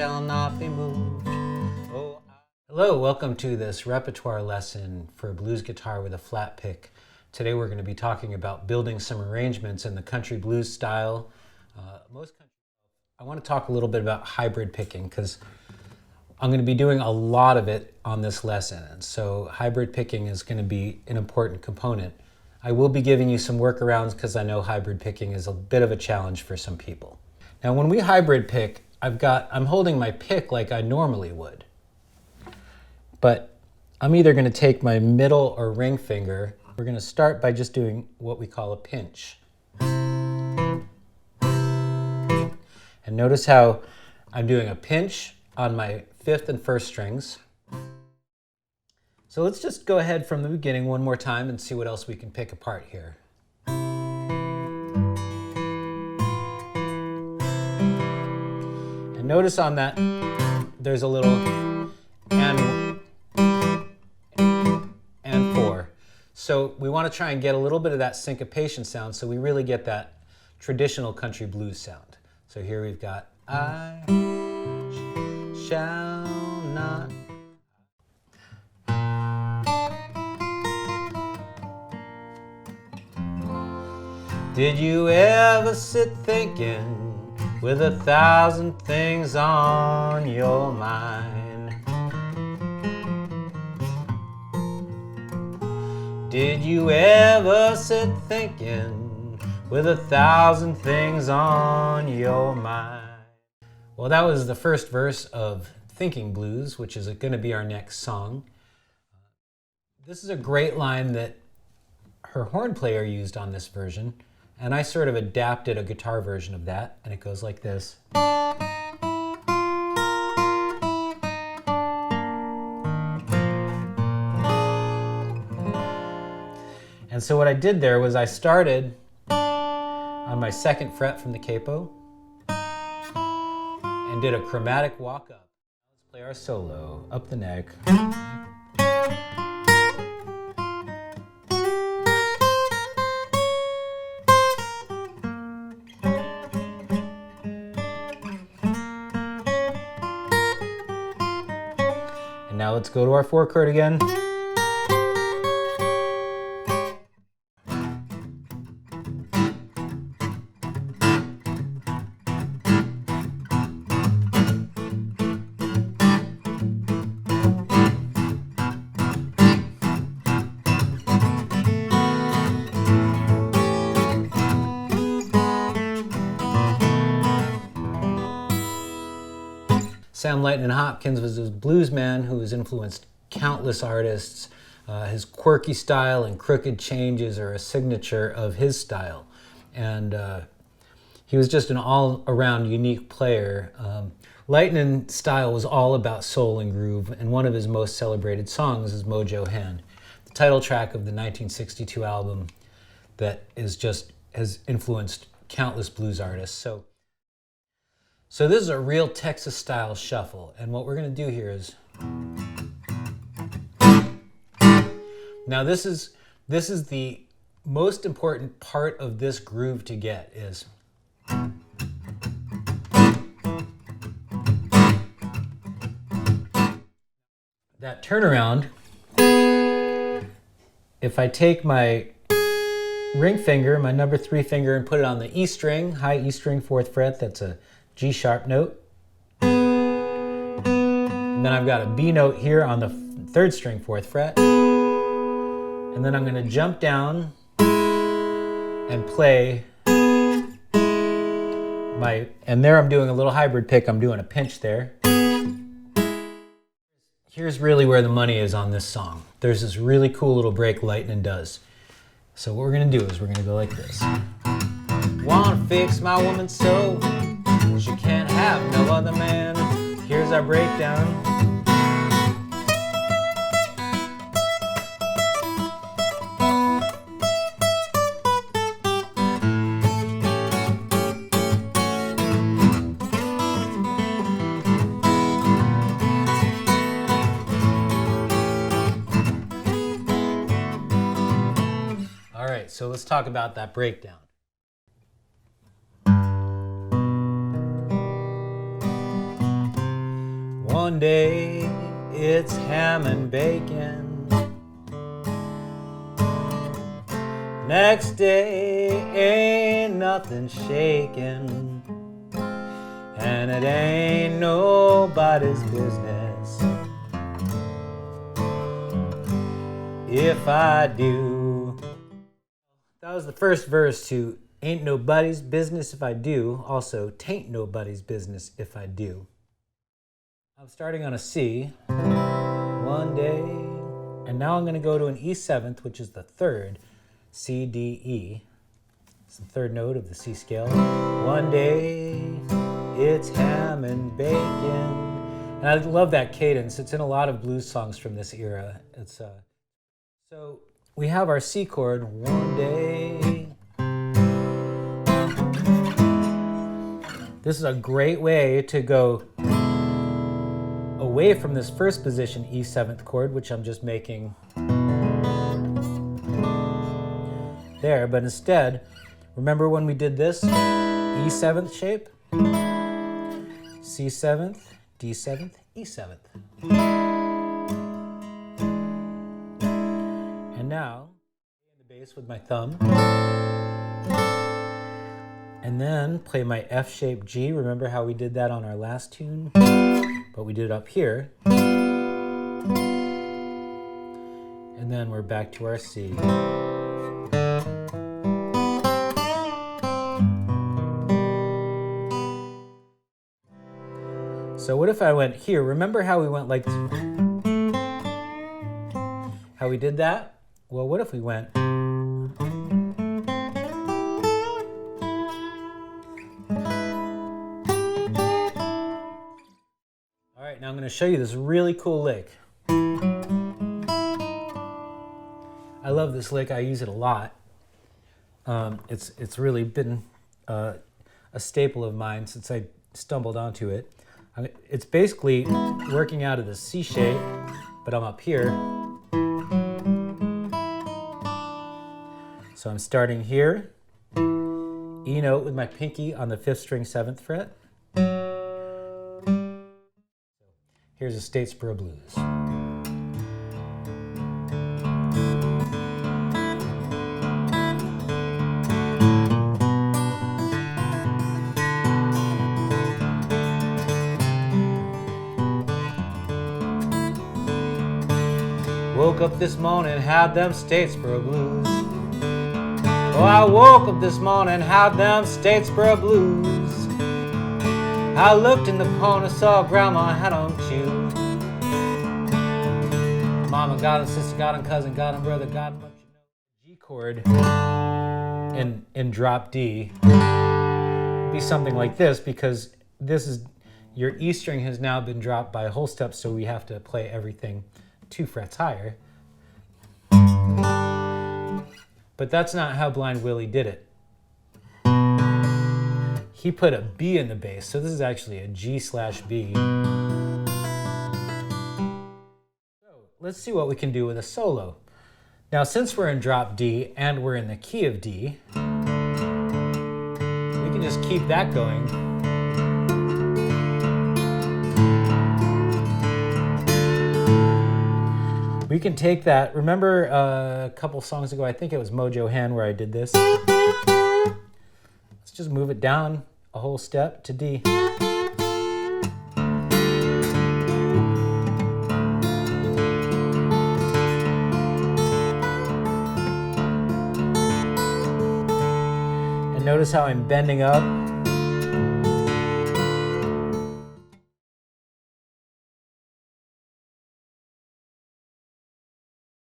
shall not be moved. Oh, Hello, welcome to this repertoire lesson for blues guitar with a flat pick. Today we're going to be talking about building some arrangements in the country blues style. I want to talk a little bit about hybrid picking because I'm going to be doing a lot of it on this lesson, and so hybrid picking is going to be an important component. I will be giving you some workarounds because I know hybrid picking is a bit of a challenge for some people. Now when we hybrid pick, I'm holding my pick like I normally would, but I'm either going to take my middle or ring finger. We're going to start by just doing what we call a pinch. And notice how I'm doing a pinch on my 5th and 1st strings. So let's just go ahead from the beginning one more time and see what else we can pick apart here. And notice on that there's a little and 4. So we want to try and get a little bit of that syncopation sound so we really get that traditional country blues sound. So here we've got I shall not. Did you ever sit thinking with 1,000 things on your mind? Did you ever sit thinking with 1,000 things on your mind? Well, that was the first verse of Thinking Blues, which is going to be our next song. This is a great line that her horn player used on this version, and I sort of adapted a guitar version of that, and it goes like this. And so what I did there was I started on my 2nd fret from the capo and did a chromatic walk up. Let's play our solo, up the neck. And now let's go to our 4 chord again. Sam Lightnin' Hopkins was a blues man who has influenced countless artists. His quirky style and crooked changes are a signature of his style. And he was just an all-around unique player. Lightnin's style was all about soul and groove, and one of his most celebrated songs is Mojo Hand, the title track of the 1962 album that has influenced countless blues artists. So this is a real Texas style shuffle, and what we're going to do here is, now this is the most important part of this groove to get is that turnaround. If I take my ring finger, my number 3 finger, and put it on the E string, high E string, 4th fret, that's a G sharp note. And then I've got a B note here on the 3rd string, 4th fret. And then I'm going to jump down and play and there I'm doing a little hybrid pick. I'm doing a pinch there. Here's really where the money is on this song. There's this really cool little break Lightnin' does. So what we're going to do is we're going to go like this. Wanna fix my woman so she can't have no other man. Here's our breakdown. All right, so let's talk about that breakdown. One day it's ham and bacon. Next day ain't nothing shaking. And it ain't nobody's business if I do. That was the first verse to Ain't Nobody's Business If I Do. Also, Tain't Nobody's Business If I Do. I'm starting on a C, one day, and now I'm going to go to an E7th, which is the third, C, D, E. It's the third note of the C scale. One day, it's ham and bacon. And I love that cadence. It's in a lot of blues songs from this era. It's so we have our C chord, one day. This is a great way to go away from this first position E7th chord, which I'm just making there, but instead, remember when we did this E7th shape? C7th, D7th, E7th. And now, in the bass with my thumb, and then play my F-shaped G. Remember how we did that on our last tune? But we did it up here. And then we're back to our C. So what if I went here? Remember how we went like, how we did that? Well, what if we went, all right, now I'm going to show you this really cool lick. I love this lick. I use it a lot. It's really been a staple of mine since I stumbled onto it. It's basically working out of the C shape, but I'm up here. So I'm starting here, E note with my pinky on the 5th string 7th fret. Here's a Statesboro Blues. Woke up this morning, had them Statesboro Blues. Oh, I woke up this morning, had them Statesboro Blues. I looked in the corner, saw Grandma had on too. Mama got him, sister got him, cousin got him, brother got him. G chord in drop D would be something like this, because this is, your E string has now been dropped by a whole step, so we have to play everything 2 frets higher. But that's not how Blind Willie did it. He put a B in the bass, so this is actually a G/B. So let's see what we can do with a solo. Now, since we're in drop D and we're in the key of D, we can just keep that going. We can take that. Remember a couple songs ago, I think it was Mojo Hand where I did this. Let's just move it down a whole step to D. And notice how I'm bending up